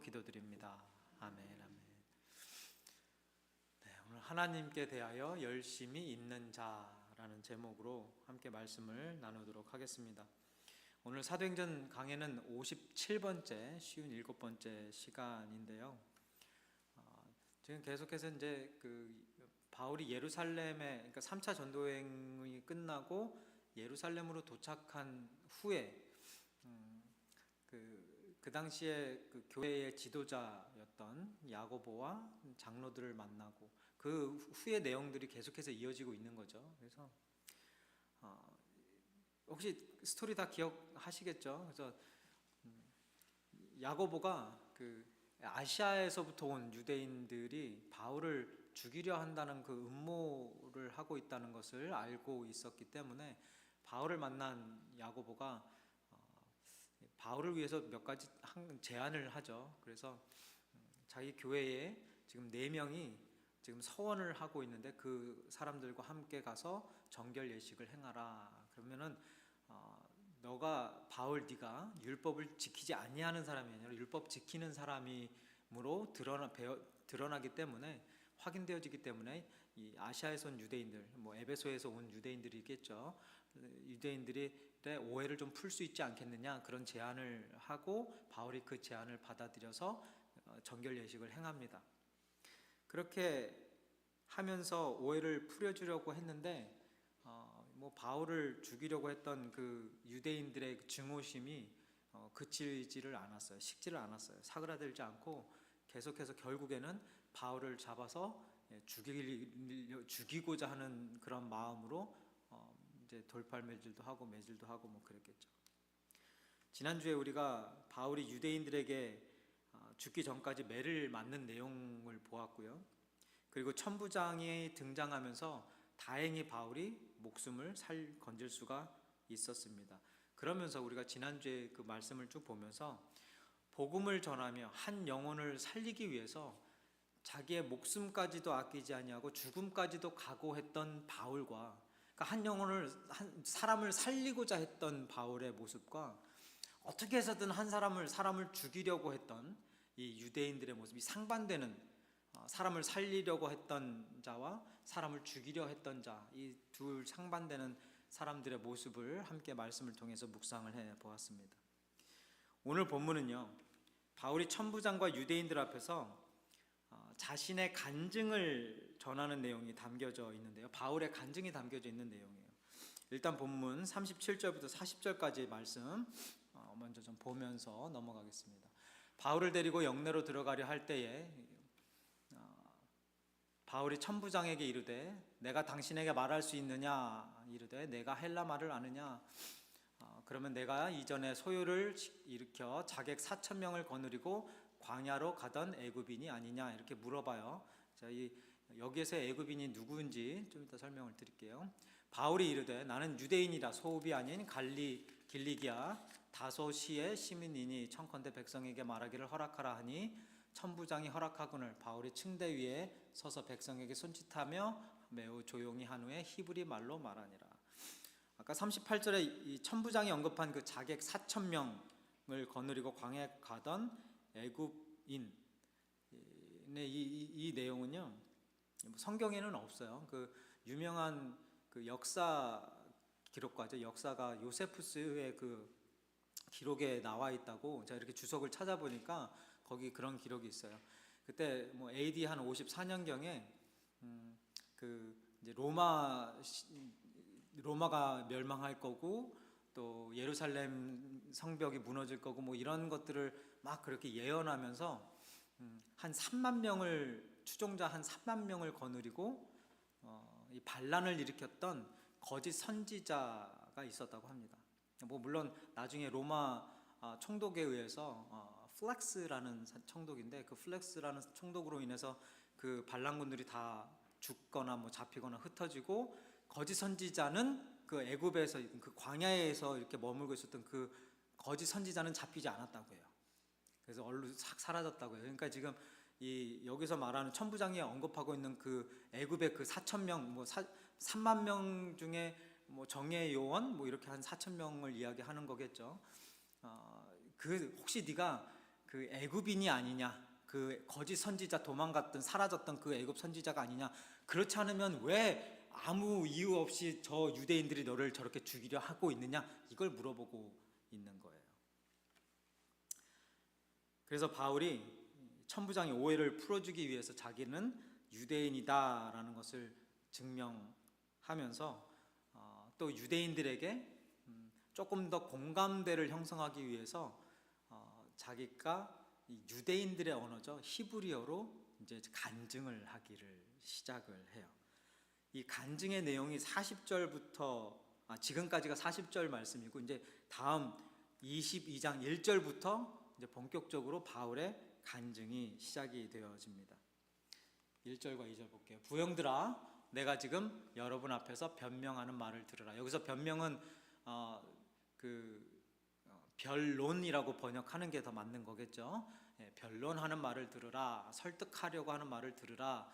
기도드립니다. 아멘, 아멘. 네, 오늘 하나님께 대하여 열심히 있는 자라는 제목으로 함께 말씀을 나누도록 하겠습니다. 오늘 사도행전 강해는 57번째, 57번째 시간인데요. 지금 계속해서 이제 바울이 예루살렘에, 그러니까 3차 전도행이 끝나고 예루살렘으로 도착한 후에 그 당시에 그 교회의 지도자였던 야고보와 장로들을 만나고 그 후의 내용들이 계속해서 이어지고 있는 거죠. 그래서 혹시 스토리 다 기억하시겠죠? 그래서 야고보가 아시아에서부터 온 유대인들이 바울을 죽이려 한다는 그 음모를 하고 있다는 것을 알고 있었기 때문에 바울을 만난 야고보가 바울을 위해서 몇 가지 제안을 하죠. 그래서 자기 교회에 지금 4명이 지금 서원을 하고 있는데 그 사람들과 함께 가서 정결 예식을 행하라. 그러면은 너가 바울 네가 율법을 지키지 아니하는 사람이 아니라 율법 지키는 사람이므로 드러나기 때문에 확인되어지기 때문에 이 아시아에서 온 유대인들, 뭐 에베소에서 온 유대인들이겠죠. 유대인들의 오해를 좀 풀 수 있지 않겠느냐, 그런 제안을 하고 바울이 그 제안을 받아들여서 정결 예식을 행합니다. 그렇게 하면서 오해를 풀어주려고 했는데 바울을 죽이려고 했던 그 유대인들의 증오심이 그치지를 않았어요. 식지를 않았어요. 사그라들지 않고 계속해서 결국에는 바울을 잡아서 죽이고자 하는 그런 마음으로 이제 돌팔매질도 하고 매질도 하고 뭐 그랬겠죠. 지난주에 우리가 바울이 유대인들에게 죽기 전까지 매를 맞는 내용을 보았고요. 그리고 천부장이 등장하면서 다행히 바울이 목숨을 건질 수가 있었습니다. 그러면서 우리가 지난주에 그 말씀을 쭉 보면서 복음을 전하며 한 영혼을 살리기 위해서 자기의 목숨까지도 아끼지 아니하고 죽음까지도 각오했던 바울과, 그러니까 한 사람을 살리고자 했던 바울의 모습과 어떻게 해서든 사람을 죽이려고 했던 이 유대인들의 모습이 상반되는, 사람을 살리려고 했던 자와 사람을 죽이려 했던 자, 이 둘 상반되는 사람들의 모습을 함께 말씀을 통해서 묵상을 해 보았습니다. 오늘 본문은요, 바울이 천부장과 유대인들 앞에서 자신의 간증을 전하는 내용이 담겨져 있는데요. 바울의 간증이 담겨져 있는 내용이에요. 일단 본문 37절부터 40절까지의 말씀 먼저 좀 보면서 넘어가겠습니다. 바울을 데리고 영내로 들어가려 할 때에 바울이 천부장에게 이르되 내가 당신에게 말할 수 있느냐, 이르되 내가 헬라 말을 아느냐, 그러면 내가 이전에 소요를 일으켜 자객 4,000명을 거느리고 광야로 가던 애굽인이 아니냐, 이렇게 물어봐요. 자, 여기에서 애굽인이 누구인지 좀 이따 설명을 드릴게요. 바울이 이르되 나는 유대인이라 소읍이 아닌 길리기아 다소시의 시민이니 청컨대 백성에게 말하기를 허락하라 하니 천부장이 허락하거늘 바울이 층대 위에 서서 백성에게 손짓하며 매우 조용히 한 후에 히브리 말로 말하니라. 아까 38절에 이 천부장이 언급한 그 자객 4,000명을 거느리고 광야에 가던 애굽인, 이 내용은요 성경에는 없어요. 그 유명한 그 역사 기록가죠. 역사가 요세푸스의 그 기록에 나와 있다고 제가 이렇게 주석을 찾아보니까 거기 그런 기록이 있어요. 그때 뭐 AD 한 54년경에 이제 로마가 멸망할 거고 또 예루살렘 성벽이 무너질 거고 뭐 이런 것들을 막 그렇게 예언하면서 한 3만 명을 추종자 한 3만 명을 거느리고 이 반란을 일으켰던 거짓 선지자가 있었다고 합니다. 뭐 물론 나중에 로마 총독에 의해서 플렉스라는 총독인데 그 플렉스라는 총독으로 인해서 그 반란군들이 다 죽거나 뭐 잡히거나 흩어지고 거짓 선지자는 그 애굽에서 그 광야에서 이렇게 머물고 있었던 그 거짓 선지자는 잡히지 않았다고 해요. 그래서 얼른 싹 사라졌다고 해요. 그러니까 지금 여기서 말하는 천부장이 언급하고 있는 그 애굽의 그 4,000명, 뭐 3만 명 중에 뭐 정예 요원 뭐 이렇게 한 4,000명을 이야기하는 거겠죠. 혹시 네가 그 애굽인이 아니냐, 그 거짓 선지자 도망갔던 사라졌던 그 애굽 선지자가 아니냐, 그렇지 않으면 왜 아무 이유 없이 저 유대인들이 너를 저렇게 죽이려 하고 있느냐, 이걸 물어보고 있는 거예요. 그래서 바울이 천부장의 오해를 풀어주기 위해서 자기는 유대인이다라는 것을 증명하면서 또 유대인들에게 조금 더 공감대를 형성하기 위해서 자기가 유대인들의 언어죠, 히브리어로 이제 간증을 하기를 시작을 해요. 이 간증의 내용이 40절부터 지금까지가 40절 말씀이고, 이제 다음 22장 1절부터 이제 본격적으로 바울의 간증이 시작이 되어집니다. 1절과 2절 볼게요. 부형들아, 내가 지금 여러분 앞에서 변명하는 말을 들으라. 여기서 변명은 변론이라고 번역하는 게 더 맞는 거겠죠. 변론하는 말을 들으라, 설득하려고 하는 말을 들으라.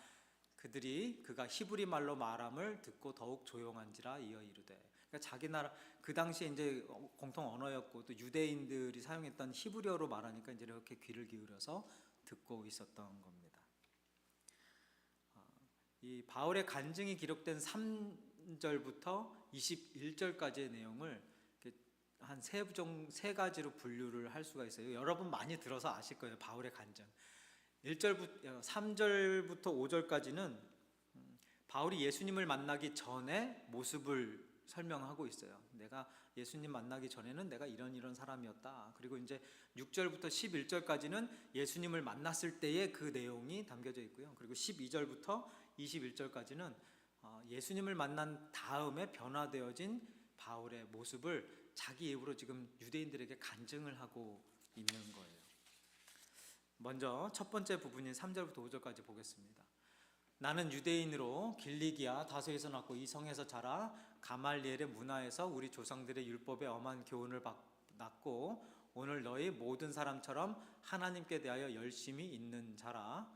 그가 히브리 말로 말함을 듣고 더욱 조용한지라 이어 이르되. 그러니까 자기 나라 그 당시에 이제 공통 언어였고 또 유대인들이 사용했던 히브리어로 말하니까 이제 이렇게 귀를 기울여서 듣고 있었던 겁니다. 이 바울의 간증이 기록된 3절부터 21절까지의 내용을 한 세 가지로 분류를 할 수가 있어요. 여러분 많이 들어서 아실 거예요. 바울의 간증 3절부터 5절까지는 바울이 예수님을 만나기 전에 모습을 설명하고 있어요. 내가 예수님 만나기 전에는 내가 이런 사람이었다. 그리고 이제 6절부터 11절까지는 예수님을 만났을 때의 그 내용이 담겨져 있고요. 그리고 12절부터 21절까지는 예수님을 만난 다음에 변화되어진 바울의 모습을 자기 입으로 지금 유대인들에게 간증을 하고 있는 거예요. 먼저 첫 번째 부분인 3절부터 5절까지 보겠습니다. 나는 유대인으로 길리기아 다소에서 났고 이 성에서 자라 가말리엘의 문화에서 우리 조상들의 율법에 엄한 교훈을 받았고 오늘 너희 모든 사람처럼 하나님께 대하여 열심히 있는 자라.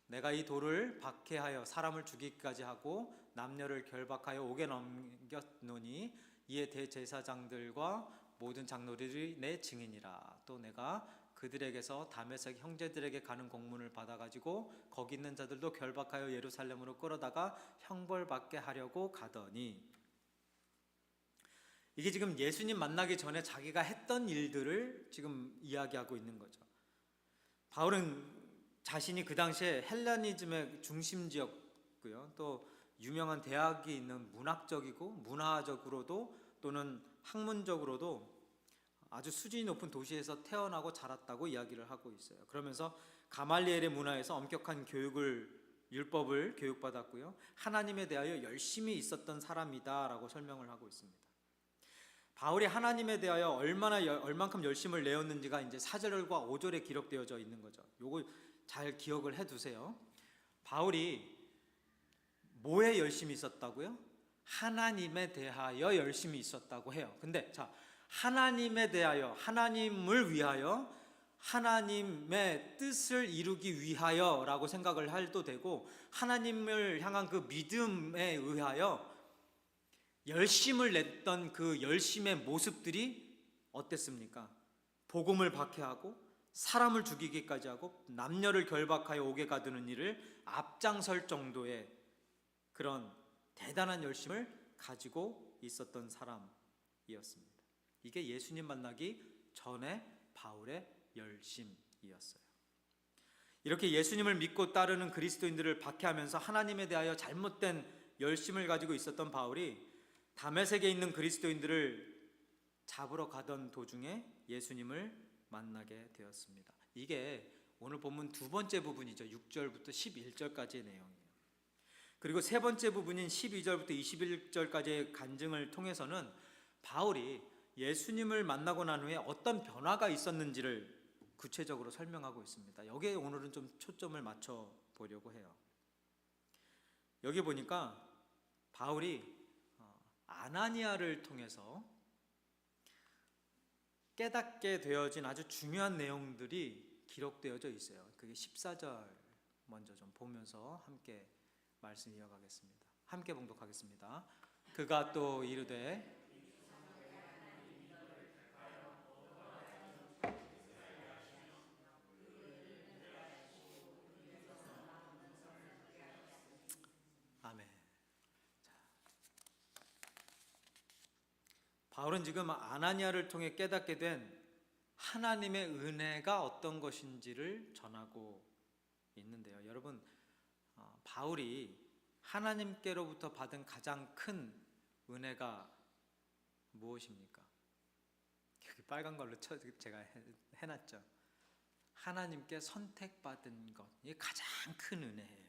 내가 이 돌을 박해하여 사람을 죽이기까지 하고 남녀를 결박하여 옥에 넘겼노니 이에 대제사장들과 모든 장로들이 내 증인이라. 또 내가 그들에게서 다메섹 형제들에게 가는 공문을 받아가지고 거기 있는 자들도 결박하여 예루살렘으로 끌어다가 형벌받게 하려고 가더니. 이게 지금 예수님 만나기 전에 자기가 했던 일들을 지금 이야기하고 있는 거죠. 바울은 자신이 그 당시에 헬레니즘의 중심지였고요, 또 유명한 대학이 있는 문학적이고 문화적으로도 또는 학문적으로도 아주 수준이 높은 도시에서 태어나고 자랐다고 이야기를 하고 있어요. 그러면서 가말리엘의 문화에서 엄격한 율법을 교육받았고요, 하나님에 대하여 열심히 있었던 사람이다라고 설명을 하고 있습니다. 바울이 하나님에 대하여 얼만큼 열심을 내었는지가 이제 4절과 5절에 기록되어져 있는 거죠. 요거 잘 기억을 해두세요. 바울이 뭐에 열심히 있었다고요? 하나님에 대하여 열심히 있었다고 해요. 근데 자, 하나님에 대하여, 하나님을 위하여, 하나님의 뜻을 이루기 위하여라고 생각을 해도 되고, 하나님을 향한 그 믿음에 의하여 열심을 냈던 그 열심의 모습들이 어땠습니까? 복음을 박해하고 사람을 죽이기까지 하고 남녀를 결박하여 옥에 가두는 일을 앞장설 정도의 그런 대단한 열심을 가지고 있었던 사람이었습니다. 이게 예수님 만나기 전에 바울의 열심이었어요. 이렇게 예수님을 믿고 따르는 그리스도인들을 박해하면서 하나님에 대하여 잘못된 열심을 가지고 있었던 바울이 다메섹에 있는 그리스도인들을 잡으러 가던 도중에 예수님을 만나게 되었습니다. 이게 오늘 본문 두 번째 부분이죠. 6절부터 11절까지의 내용이에요. 그리고 세 번째 부분인 12절부터 21절까지의 간증을 통해서는 바울이 예수님을 만나고 난 후에 어떤 변화가 있었는지를 구체적으로 설명하고 있습니다. 여기에 오늘은 좀 초점을 맞춰 보려고 해요. 여기 보니까 바울이 아나니아를 통해서 깨닫게 되어진 아주 중요한 내용들이 기록되어져 있어요. 그게 14절 먼저 좀 보면서 함께 말씀 이어가겠습니다. 함께 봉독하겠습니다. 그가 또 이르되 바울은 지금 아나니아를 통해 깨닫게 된 하나님의 은혜가 어떤 것인지를 전하고 있는데요. 여러분, 바울이 하나님께로부터 받은 가장 큰 은혜가 무엇입니까? 여기 빨간 걸로 제가 해놨죠. 하나님께 선택받은 것, 이게 가장 큰 은혜예요.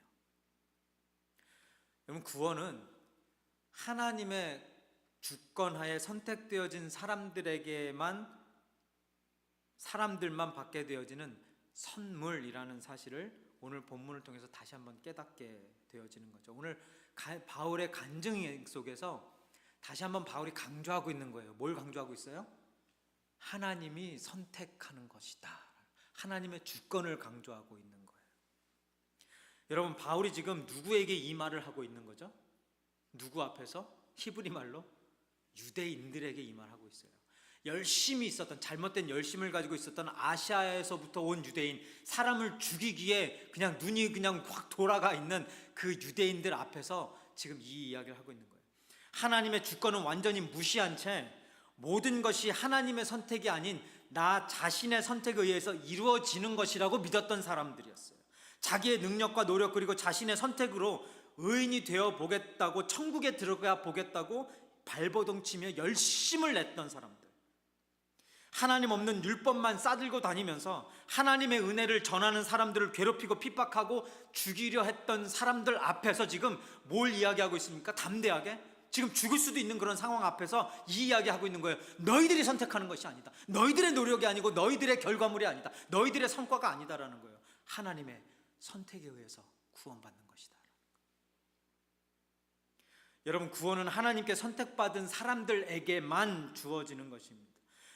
여러분, 구원은 하나님의 주권하에 선택되어진 사람들만 받게 되어지는 선물이라는 사실을 오늘 본문을 통해서 다시 한번 깨닫게 되어지는 거죠. 오늘 바울의 간증 속에서 다시 한번 바울이 강조하고 있는 거예요. 뭘 강조하고 있어요? 하나님이 선택하는 것이다. 하나님의 주권을 강조하고 있는 거예요. 여러분, 바울이 지금 누구에게 이 말을 하고 있는 거죠? 누구 앞에서? 히브리 말로 유대인들에게 이 말을 하고 있어요. 열심히 있었던, 잘못된 열심을 가지고 있었던 아시아에서부터 온 유대인, 사람을 죽이기에 그냥 눈이 그냥 확 돌아가 있는 그 유대인들 앞에서 지금 이 이야기를 하고 있는 거예요. 하나님의 주권은 완전히 무시한 채 모든 것이 하나님의 선택이 아닌 나 자신의 선택에 의해서 이루어지는 것이라고 믿었던 사람들이었어요. 자기의 능력과 노력 그리고 자신의 선택으로 의인이 되어 보겠다고, 천국에 들어가 보겠다고 발버둥 치며 열심을 냈던 사람들, 하나님 없는 율법만 싸들고 다니면서 하나님의 은혜를 전하는 사람들을 괴롭히고 핍박하고 죽이려 했던 사람들 앞에서 지금 뭘 이야기하고 있습니까? 담대하게 지금 죽을 수도 있는 그런 상황 앞에서 이 이야기하고 있는 거예요. 너희들이 선택하는 것이 아니다. 너희들의 노력이 아니고 너희들의 결과물이 아니다. 너희들의 성과가 아니다라는 거예요. 하나님의 선택에 의해서 구원받는 것이다. 여러분, 구원은 하나님께 선택받은 사람들에게만 주어지는 것입니다.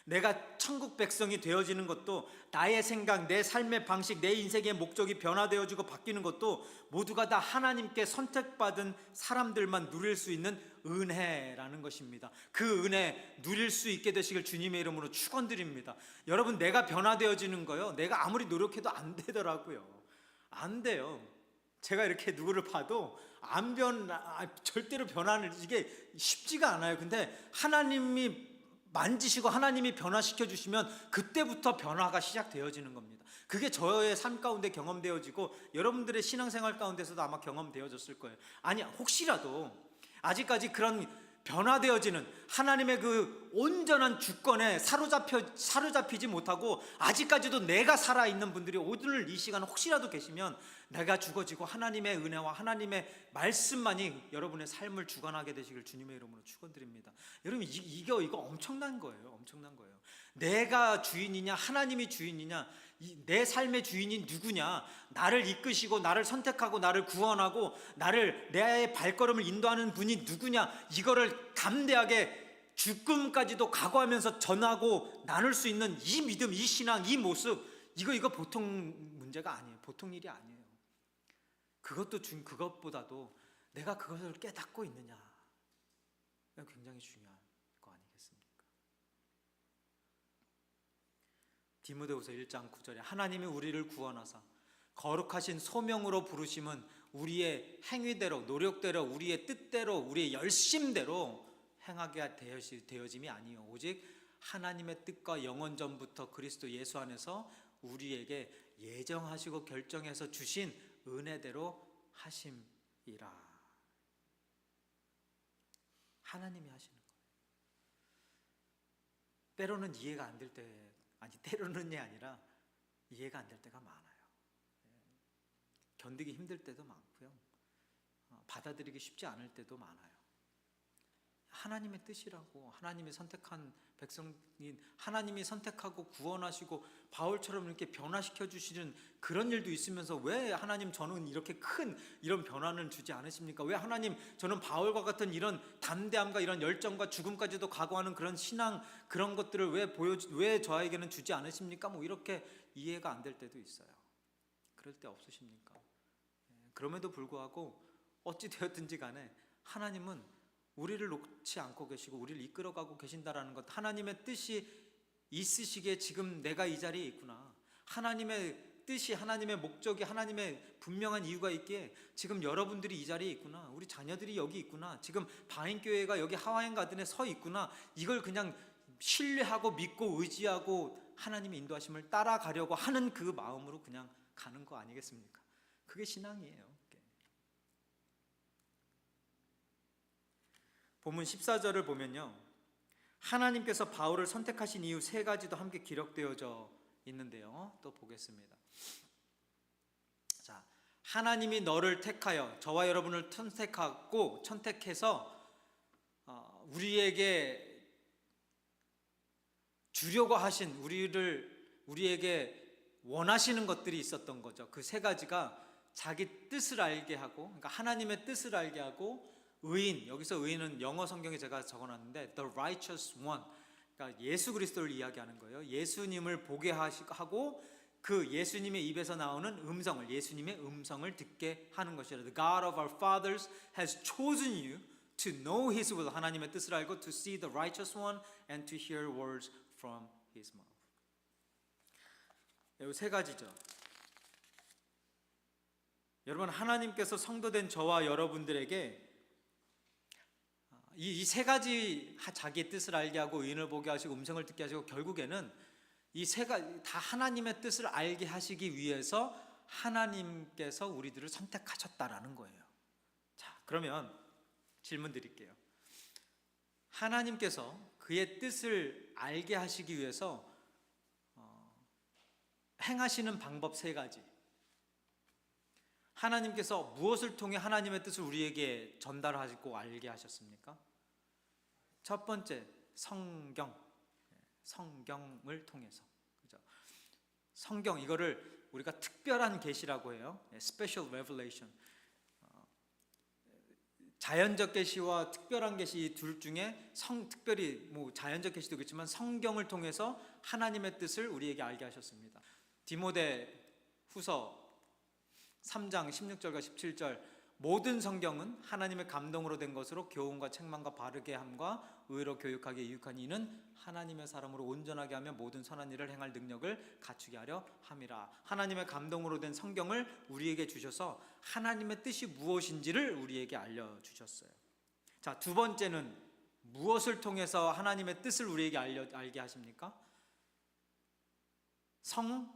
내가 천국 백성이 되어지는 것도, 나의 생각, 내 삶의 방식, 내 인생의 목적이 변화되어지고 바뀌는 것도 모두가 다 하나님께 선택받은 사람들만 누릴 수 있는 은혜라는 것입니다. 그 은혜 누릴 수 있게 되시길 주님의 이름으로 축원드립니다. 여러분, 내가 변화되어지는 거요, 내가 아무리 노력해도 안 되더라고요. 안 돼요. 제가 이렇게 누구를 봐도 절대로 변화는 이게 쉽지가 않아요. 근데 하나님이 만지시고 하나님이 변화시켜 주시면 그때부터 변화가 시작되어지는 겁니다. 그게 저의 삶 가운데 경험되어지고 여러분들의 신앙생활 가운데서도 아마 경험되어졌을 거예요. 아니, 혹시라도 아직까지 그런 변화되어지는 하나님의 그 온전한 주권에 사로잡히지 못하고 아직까지도 내가 살아있는 분들이 오늘 이 시간 혹시라도 계시면, 내가 죽어지고 하나님의 은혜와 하나님의 말씀만이 여러분의 삶을 주관하게 되시길 주님의 이름으로 축원드립니다. 여러분, 이거 엄청난 거예요. 엄청난 거예요. 내가 주인이냐 하나님이 주인이냐, 내 삶의 주인이 누구냐, 나를 이끄시고 나를 선택하고 나를 구원하고 내 발걸음을 인도하는 분이 누구냐, 이거를 담대하게 죽음까지도 각오하면서 전하고 나눌 수 있는 이 믿음, 이 신앙, 이 모습, 이거 보통 문제가 아니에요. 보통 일이 아니에요. 그것보다도 내가 그것을 깨닫고 있느냐, 굉장히 중요한 거 아니겠습니까? 디모데후서 1장 9절에 하나님이 우리를 구원하사 거룩하신 소명으로 부르심은 우리의 행위대로, 노력대로, 우리의 뜻대로, 우리의 열심대로 행하게 되어짐이 아니요 오직 하나님의 뜻과 영원 전부터 그리스도 예수 안에서 우리에게 예정하시고 결정해서 주신 은혜대로 하심이라. 하나님이 하시는 거예요. 때로는 이해가 안 될 때, 때로는이 아니라 이해가 안 될 때가 많아요. 견디기 힘들 때도 많고요, 받아들이기 쉽지 않을 때도 많아요. 하나님의 뜻이라고, 하나님이 선택한 백성인, 하나님이 선택하고 구원하시고 바울처럼 이렇게 변화시켜 주시는 그런 일도 있으면서 왜 하나님 저는 이렇게 큰 이런 변화는 주지 않으십니까? 왜 하나님 저는 바울과 같은 이런 담대함과 이런 열정과 죽음까지도 각오하는 그런 신앙, 그런 것들을 왜 저에게는 주지 않으십니까? 이렇게 이해가 안 될 때도 있어요. 그럴 때 없으십니까? 그럼에도 불구하고 어찌 되었든지 간에 하나님은 우리를 놓지 않고 계시고 우리를 이끌어가고 계신다라는 것, 하나님의 뜻이 있으시기에 지금 내가 이 자리에 있구나, 하나님의 뜻이, 하나님의 목적이, 하나님의 분명한 이유가 있기에 지금 여러분들이 이 자리에 있구나, 우리 자녀들이 여기 있구나, 지금 바인교회가 여기 하와이안 가든에 서 있구나, 이걸 그냥 신뢰하고 믿고 의지하고 하나님의 인도하심을 따라가려고 하는 그 마음으로 그냥 가는 거 아니겠습니까? 그게 신앙이에요. 본문 14절을 보면요, 하나님께서 바울을 선택하신 이유 세 가지도 함께 기록되어져 있는데요, 또 보겠습니다. 자, 하나님이 너를 택하여, 저와 여러분을 선택해서 우리에게 주려고 하신, 우리에게 원하시는 것들이 있었던 거죠. 그 세 가지가 자기 뜻을 알게 하고, 그러니까 하나님의 뜻을 알게 하고, 의인, 여기서 의인은 영어 성경에 제가 적어놨는데 the righteous one, 그러니까 예수 그리스도를 이야기하는 거예요. 예수님을 보게 하고 그 예수님의 입에서 나오는 음성을, 예수님의 음성을 듣게 하는 것이라. The God of our fathers has chosen you to know His will, 하나님의 뜻을 알고 to see the righteous one and to hear words from His mouth. 이 세 가지죠. 여러분, 하나님께서 성도된 저와 여러분들에게 이 세 가지, 자기의 뜻을 알게 하고 의인을 보게 하시고 음성을 듣게 하시고, 결국에는 이 세 가지 다 하나님의 뜻을 알게 하시기 위해서 하나님께서 우리들을 선택하셨다라는 거예요. 자, 그러면 질문 드릴게요. 하나님께서 그의 뜻을 알게 하시기 위해서 행하시는 방법 세 가지, 하나님께서 무엇을 통해 하나님의 뜻을 우리에게 전달하시고 알게 하셨습니까? 첫 번째, 성경을 통해서. 그죠? 성경, 이거를 우리가 특별한 계시라고 해요. Special Revelation. 자연적 계시와 특별한 계시 둘 중에 특별히 자연적 계시도 있지만 성경을 통해서 하나님의 뜻을 우리에게 알게 하셨습니다. 디모데 후서 3장 16절과 17절, 모든 성경은 하나님의 감동으로 된 것으로 교훈과 책망과 바르게 함과 의로 교육하기에 유익하니 이는 하나님의 사람으로 온전하게 하며 모든 선한 일을 행할 능력을 갖추게 하려 함이라. 하나님의 감동으로 된 성경을 우리에게 주셔서 하나님의 뜻이 무엇인지를 우리에게 알려주셨어요. 자, 두 번째는 무엇을 통해서 하나님의 뜻을 우리에게 알게 하십니까? 성령을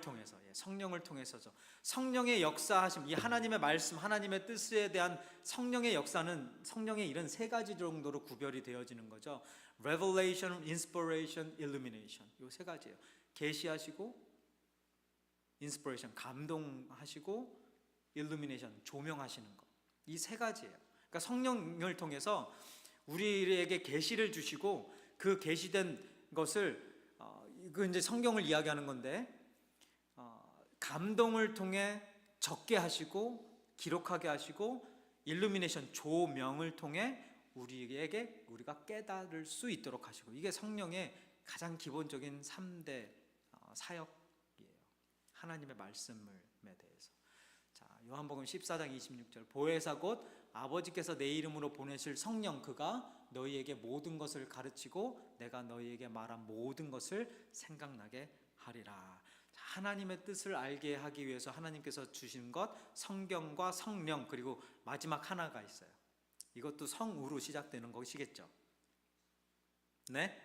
통해서, 성령을 통해서죠. 성령의 역사하심, 이 하나님의 말씀, 하나님의 뜻에 대한 성령의 역사는 성령의 일은 세 가지 정도로 구별이 되어지는 거죠. Revelation, Inspiration, Illumination, 이 세 가지예요. 계시하시고, Inspiration, 감동하시고, Illumination, 조명하시는 것, 이 세 가지예요. 그러니까 성령을 통해서 우리에게 계시를 주시고, 그 계시된 것을 그 이제 성경을 이야기하는 건데, 감동을 통해 적게 하시고 기록하게 하시고, 일루미네이션, 조명을 통해 우리가 깨달을 수 있도록 하시고, 이게 성령의 가장 기본적인 3대 사역이에요. 하나님의 말씀에 대해서. 자, 요한복음 14장 26절, 보혜사 곧 아버지께서 내 이름으로 보내실 성령, 그가 너희에게 모든 것을 가르치고 내가 너희에게 말한 모든 것을 생각나게 하리라. 하나님의 뜻을 알게 하기 위해서 하나님께서 주신 것, 성경과 성령, 그리고 마지막 하나가 있어요. 이것도 성으로 시작되는 것이겠죠. 네?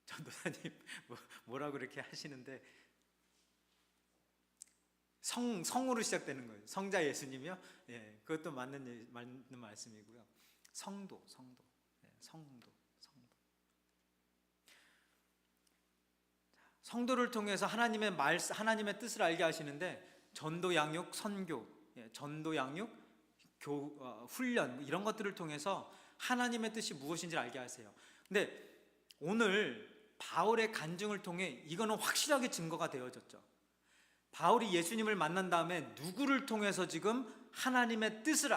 전도사님 뭐라고 그렇게 하시는데, 성으로 시작되는 거예요. 성자 예수님이요? 예, 그것도 맞는 말씀이고요. 성도. 성도를 통해서 하나님의 뜻을 알게 하시는데, 전도, 양육, 선교, 전도, 양육, 훈련, 이런 것들을 통해서 하나님의 뜻이 무엇인지를 알게 하세요. 근데 오늘 바울의 간증을 통해 이거는 확실하게 증거가 되어졌죠. 바울이 예수님을 만난 다음에 누구를 통해서 지금 하나님의 뜻을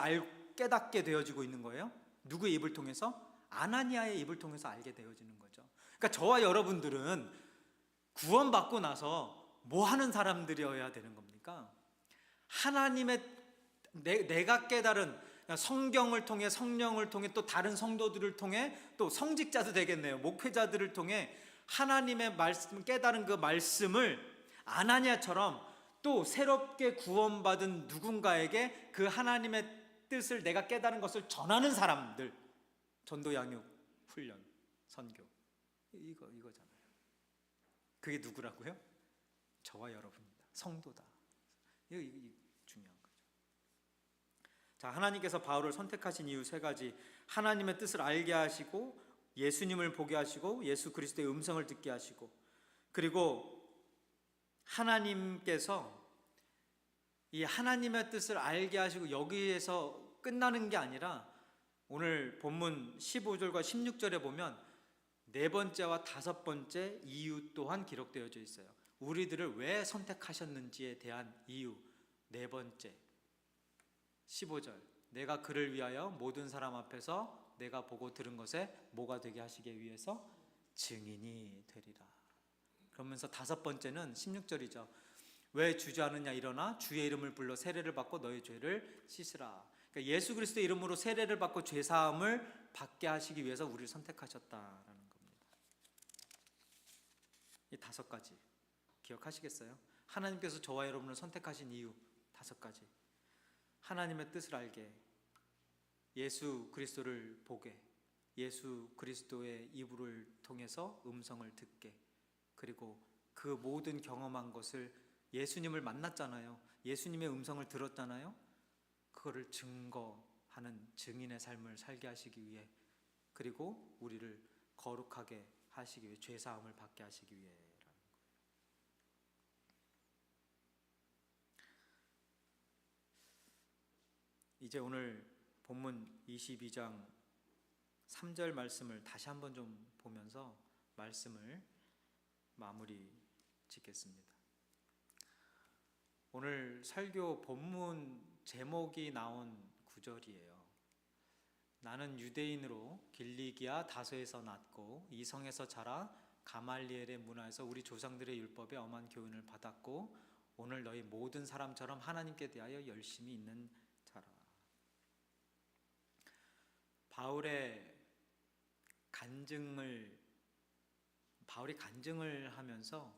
깨닫게 되어지고 있는 거예요? 누구의 입을 통해서? 아나니아의 입을 통해서 알게 되어지는 거죠. 그러니까 저와 여러분들은 구원받고 나서 뭐 하는 사람들이어야 되는 겁니까? 하나님의 내가 깨달은 성경을 통해, 성령을 통해, 또 다른 성도들을 통해, 또 성직자도 되겠네요. 목회자들을 통해 하나님의 말씀, 깨달은 그 말씀을 아나니아처럼 또 새롭게 구원받은 누군가에게 그 하나님의 뜻을 내가 깨달은 것을 전하는 사람들, 전도, 양육, 훈련, 선교, 이거잖아요. 그게 누구라고요? 저와 여러분입니다. 성도다. 이거 중요한 거죠. 자, 하나님께서 바울을 선택하신 이유 세 가지. 하나님의 뜻을 알게 하시고, 예수님을 보게 하시고, 예수 그리스도의 음성을 듣게 하시고, 그리고 하나님께서 이 하나님의 뜻을 알게 하시고, 여기에서 끝나는 게 아니라 오늘 본문 15절과 16절에 보면 네 번째와 다섯 번째 이유 또한 기록되어져 있어요. 우리들을 왜 선택하셨는지에 대한 이유. 네 번째 15절, 내가 그를 위하여 모든 사람 앞에서 내가 보고 들은 것에 뭐가 되게 하시기 위해서 증인이 되리라. 그러면서 다섯 번째는 16절이죠. 왜 주저하느냐, 일어나 주의 이름을 불러 세례를 받고 너희 죄를 씻으라. 그러니까 예수 그리스도의 이름으로 세례를 받고 죄 사함을 받게 하시기 위해서 우리를 선택하셨다라는 겁니다. 이 다섯 가지 기억하시겠어요? 하나님께서 저와 여러분을 선택하신 이유 다섯 가지. 하나님의 뜻을 알게, 예수 그리스도를 보게, 예수 그리스도의 이불을 통해서 음성을 듣게, 그리고 그 모든 경험한 것을, 예수님을 만났잖아요. 예수님의 음성을 들었잖아요. 그거를 증거하는 증인의 삶을 살게 하시기 위해, 그리고 우리를 거룩하게 하시기 위해, 죄사함을 받게 하시기 위해라는 거예요. 이제 오늘 본문 22장 3절 말씀을 다시 한번 좀 보면서 말씀을 마무리 짓겠습니다. 오늘 설교 본문 제목이 나온 구절이에요. 나는 유대인으로 길리기아 다소에서 났고 이 성에서 자라 가말리엘의 문화에서 우리 조상들의 율법에 엄한 교훈을 받았고 오늘 너희 모든 사람처럼 하나님께 대하여 열심히 있는 자라. 바울이 간증을 하면서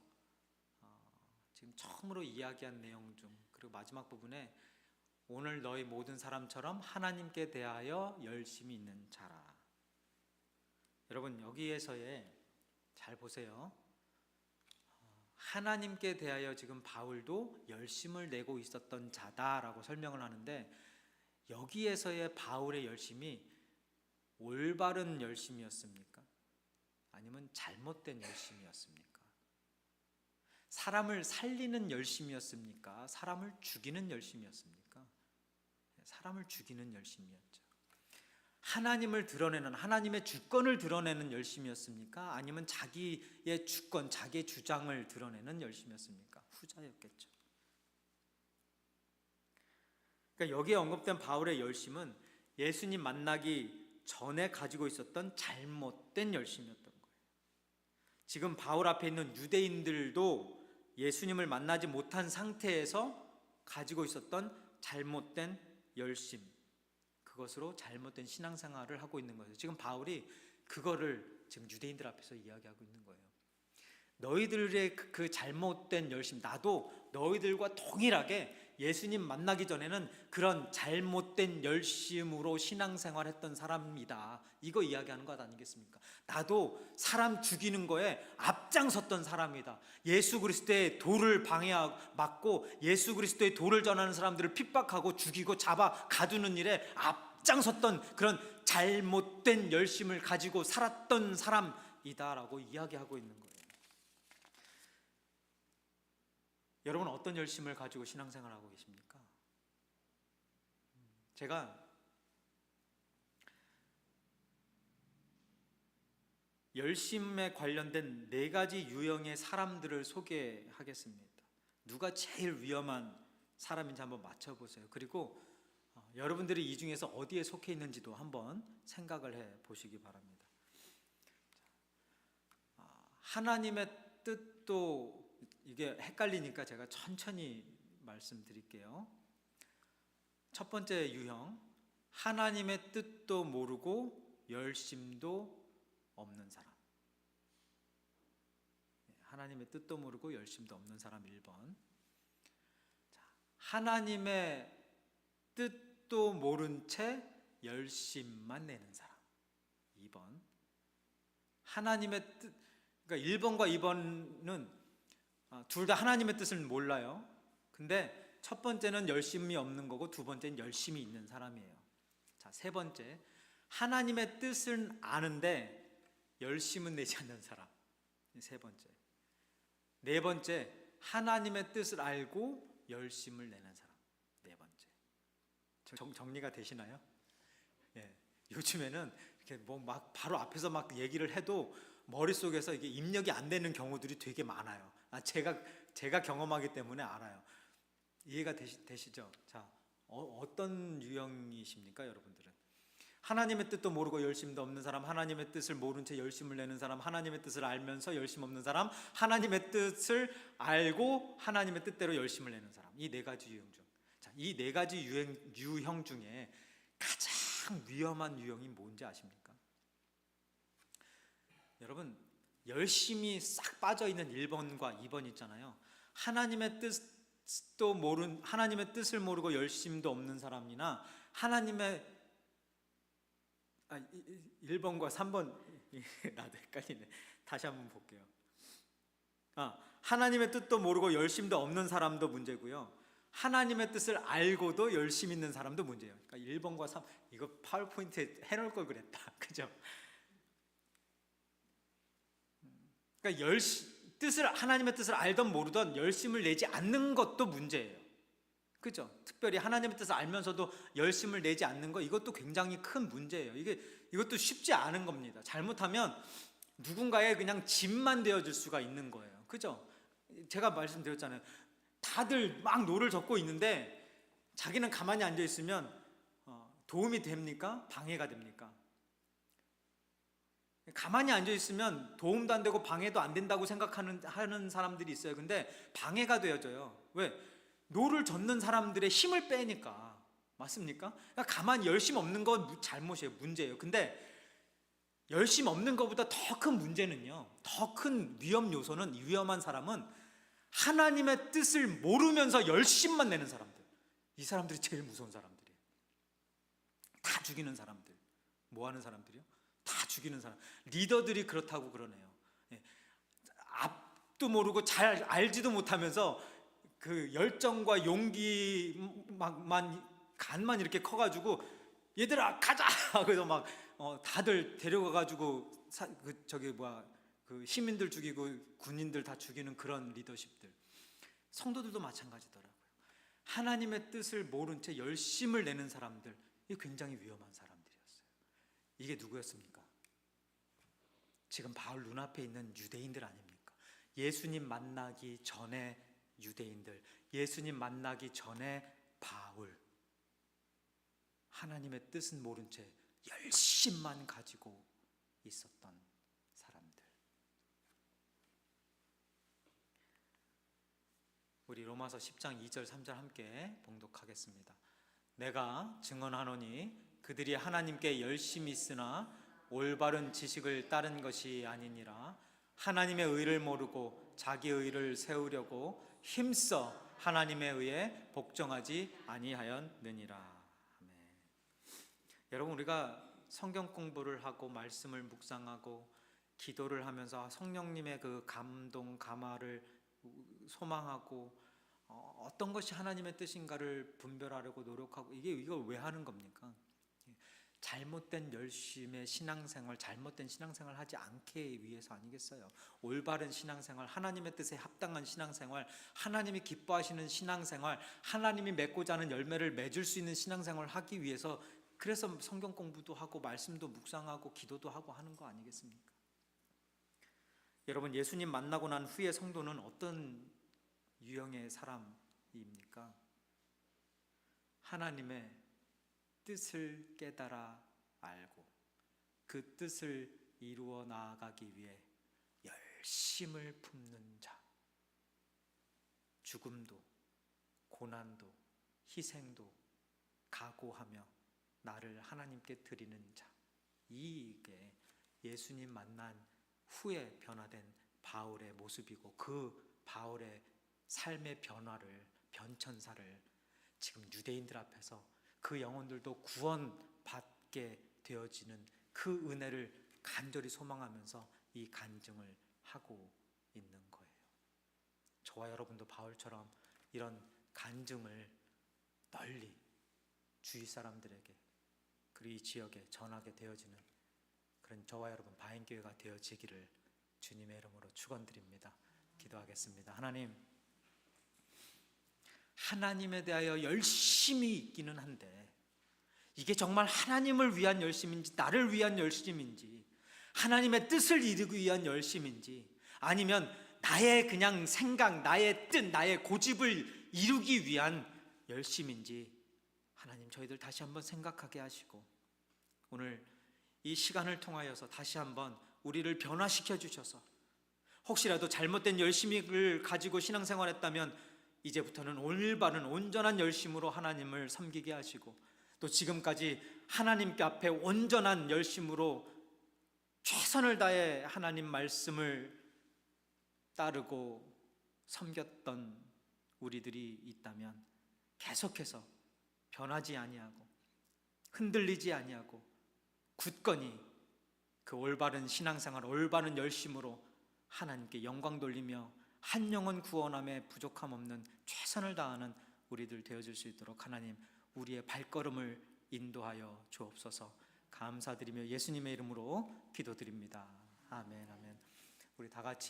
지금 처음으로 이야기한 내용 중, 그리고 마지막 부분에 오늘 너희 모든 사람처럼 하나님께 대하여 열심히 있는 자라. 여러분, 여기에서의 잘 보세요. 하나님께 대하여 지금 바울도 열심을 내고 있었던 자다라고 설명을 하는데, 여기에서의 바울의 열심이 올바른 열심이었습니까? 아니면 잘못된 열심이었습니까? 사람을 살리는 열심이었습니까? 사람을 죽이는 열심이었습니까? 사람을 죽이는 열심이었죠. 하나님을 드러내는, 하나님의 주권을 드러내는 열심이었습니까? 아니면 자기의 주권, 자기의 주장을 드러내는 열심이었습니까? 후자였겠죠. 그러니까 여기에 언급된 바울의 열심은 예수님 만나기 전에 가지고 있었던 잘못된 열심이었던 거예요. 지금 바울 앞에 있는 유대인들도 예수님을 만나지 못한 상태에서 가지고 있었던 잘못된 열심, 그것으로 잘못된 신앙생활을 하고 있는 거예요. 지금 바울이 그거를 지금 유대인들 앞에서 이야기하고 있는 거예요. 너희들의 그 잘못된 열심, 나도 너희들과 동일하게 예수님 만나기 전에는 그런 잘못된 열심으로 신앙생활했던 사람이다, 이거 이야기하는 것 아니겠습니까? 나도 사람 죽이는 거에 앞장섰던 사람이다. 예수 그리스도의 도를 막고 예수 그리스도의 도를 전하는 사람들을 핍박하고 죽이고 잡아 가두는 일에 앞장섰던 그런 잘못된 열심을 가지고 살았던 사람이다라고 이야기하고 있는 거예요. 여러분, 어떤 열심을 가지고 신앙생활하고 계십니까? 제가 열심에 관련된 네 가지 유형의 사람들을 소개하겠습니다. 누가 제일 위험한 사람인지 한번 맞춰보세요. 그리고 여러분들이 이 중에서 어디에 속해 있는지도 한번 생각을 해 보시기 바랍니다. 하나님의 뜻도 이게 헷갈리니까 제가 천천히 말씀드릴게요. 첫 번째 유형, 하나님의 뜻도 모르고 열심도 없는 사람. 하나님의 뜻도 모르고 열심도 없는 사람 1번. 자, 하나님의 뜻도 모른 채 열심만 내는 사람 2번. 하나님의 뜻, 그러니까 1번과 2번은 둘 다 하나님의 뜻을 몰라요. 근데 첫 번째는 열심이 없는 거고 두 번째는 열심이 있는 사람이에요. 자, 세 번째, 하나님의 뜻은 아는데 열심은 내지 않는 사람. 세 번째. 네 번째, 하나님의 뜻을 알고 열심을 내는 사람. 네 번째. 정리가 되시나요? 예. 요즘에는 이렇게 뭐 막 바로 앞에서 막 얘기를 해도 머릿속에서 이게 입력이 안 되는 경우들이 되게 많아요. 제가 경험하기 때문에 알아요. 이해가 되시죠? 자, 어떤 유형이십니까, 여러분들은? 하나님의 뜻도 모르고 열심도 없는 사람, 하나님의 뜻을 모른 채 열심을 내는 사람, 하나님의 뜻을 알면서 열심 없는 사람, 하나님의 뜻을 알고 하나님의 뜻대로 열심을 내는 사람. 이 네 가지 유형 중, 자, 이 네 가지 유형 중에 가장 위험한 유형이 뭔지 아십니까? 여러분, 열심히 싹 빠져 있는 1번과 2번 있잖아요. 하나님의 뜻을 모르고 열심도 없는 사람이나 하나님의 1번과 3번 나도 헷갈리네. 다시 한번 볼게요. 하나님의 뜻도 모르고 열심도 없는 사람도 문제고요. 하나님의 뜻을 알고도 열심 있는 사람도 문제예요. 그러니까 1번과 3, 이거 파워포인트에 해놓을 걸 그랬다. 그죠? 그러니까 하나님의 뜻을 알던 모르던 열심을 내지 않는 것도 문제예요. 그죠? 특별히 하나님의 뜻을 알면서도 열심을 내지 않는 거, 이것도 굉장히 큰 문제예요. 이것도 쉽지 않은 겁니다. 잘못하면 누군가의 그냥 짐만 되어질 수가 있는 거예요. 그죠? 제가 말씀드렸잖아요. 다들 막 노를 젓고 있는데 자기는 가만히 앉아 있으면 도움이 됩니까? 방해가 됩니까? 가만히 앉아 있으면 도움도 안 되고 방해도 안 된다고 생각하는 사람들이 있어요. 근데 방해가 되어져요. 왜? 노를 젓는 사람들의 힘을 빼니까. 맞습니까? 그러니까 가만히 열심 없는 건 잘못이에요. 문제예요. 근데 열심 없는 것보다 더 큰 문제는요, 더 큰 위험 요소는, 위험한 사람은 하나님의 뜻을 모르면서 열심만 내는 사람들. 이 사람들이 제일 무서운 사람들이에요. 다 죽이는 사람들. 뭐 하는 사람들이요? 다 죽이는 사람. 리더들이 그렇다고 그러네요. 앞도 모르고 잘 알지도 못하면서 그 열정과 간만 이렇게 커가지고 얘들아 가자! 그래서 막 다들 데려가가지고 그 시민들 죽이고 군인들 다 죽이는 그런 리더십들. 성도들도 마찬가지더라고요. 하나님의 뜻을 모른 채 열심을 내는 사람들, 이 굉장히 위험한 사람들이었어요. 이게 누구였습니까? 지금 바울 눈앞에 있는 유대인들 아닙니까? 예수님 만나기 전에 유대인들, 예수님 만나기 전에 바울. 하나님의 뜻은 모른 채 열심만 가지고 있었던 사람들. 우리 로마서 10장 2절 3절 함께 봉독하겠습니다. 내가 증언하노니 그들이 하나님께 열심히 있으나 올바른 지식을 따른 것이 아니니라. 하나님의 의를 모르고 자기 의를 세우려고 힘써 하나님의 의에 복종하지 아니하였느니라. 아멘. 여러분, 우리가 성경 공부를 하고 말씀을 묵상하고 기도를 하면서 성령님의 그 감동, 감화를 소망하고 어떤 것이 하나님의 뜻인가를 분별하려고 노력하고, 이걸 왜 하는 겁니까? 잘못된 열심의 신앙생활, 잘못된 신앙생활 하지 않기 위해서 아니겠어요? 올바른 신앙생활, 하나님의 뜻에 합당한 신앙생활, 하나님이 기뻐하시는 신앙생활, 하나님이 맺고자 하는 열매를 맺을 수 있는 신앙생활을 하기 위해서, 그래서 성경 공부도 하고 말씀도 묵상하고 기도도 하고 하는 거 아니겠습니까? 여러분, 예수님 만나고 난 후에 성도는 어떤 유형의 사람입니까? 하나님의 뜻을 깨달아 알고 그 뜻을 이루어 나아가기 위해 열심을 품는 자, 죽음도 고난도 희생도 각오하며 나를 하나님께 드리는 자, 이게 예수님 만난 후에 변화된 바울의 모습이고 그 바울의 삶의 변화를, 변천사를 지금 유대인들 앞에서 그 영혼들도 구원받게 되어지는 그 은혜를 간절히 소망하면서 이 간증을 하고 있는 거예요. 저와 여러분도 바울처럼 이런 간증을 널리 주위 사람들에게 그리고 이 지역에 전하게 되어지는 그런 저와 여러분 바인교회가 되어지기를 주님의 이름으로 축원드립니다. 기도하겠습니다. 하나님에 대하여 열심히 있기는 한데 이게 정말 하나님을 위한 열심인지 나를 위한 열심인지 하나님의 뜻을 이루기 위한 열심인지 아니면 나의 그냥 생각, 나의 뜻, 나의 고집을 이루기 위한 열심인지 하나님 저희들 다시 한번 생각하게 하시고 오늘 이 시간을 통하여서 다시 한번 우리를 변화시켜 주셔서 혹시라도 잘못된 열심을 가지고 신앙생활했다면 이제부터는 올바른 온전한 열심으로 하나님을 섬기게 하시고 또 지금까지 하나님께 앞에 온전한 열심으로 최선을 다해 하나님 말씀을 따르고 섬겼던 우리들이 있다면 계속해서 변하지 아니하고 흔들리지 아니하고 굳건히 그 올바른 신앙생활, 올바른 열심으로 하나님께 영광 돌리며 한 영혼 구원함에 부족함 없는 최선을 다하는 우리들 되어줄 수 있도록 하나님 우리의 발걸음을 인도하여 주옵소서. 감사드리며 예수님의 이름으로 기도드립니다. 아멘, 아멘. 우리 다 같이